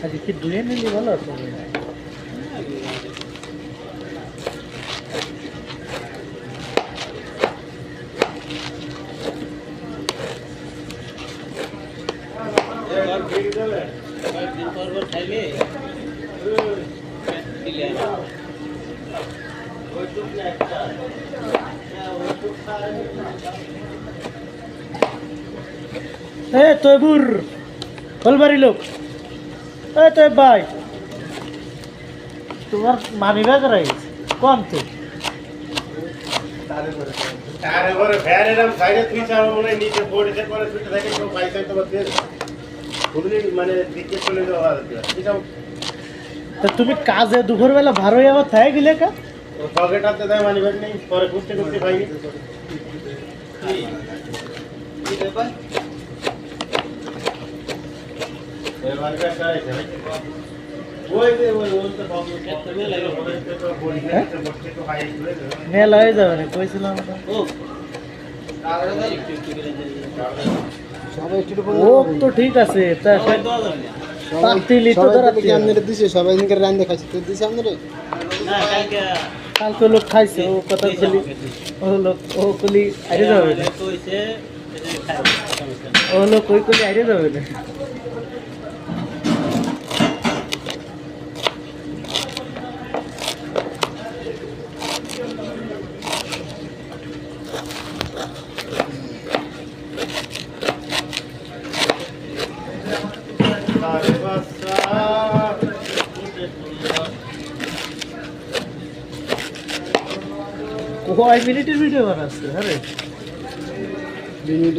আজকে দুয়ে নিলে ভালো আছে। তৈবুর কলবাড়ি লোক, তৈব ভাই তোমার মামি ব্যাগ রাইস কম তো তুমি কাজে দুপুর বেলা ভারোই আবার থাকে গেলে কা পকেটাতে দেয় মানি ব্যাগ নেই, পরে খুঁজতে খুঁজতে পাইনি। মেলা হয়ে যাবে না কইছিলাম ও তো ঠিক আছে কালকে লোক খাইছে ও কথা বলি ও লোক ও কলি আইরে যাবে না ও লোক কই কলি আইরে যাবে না কয় মিনিটের ভিডিও বানাচ্ছে আরে 2 মিনিট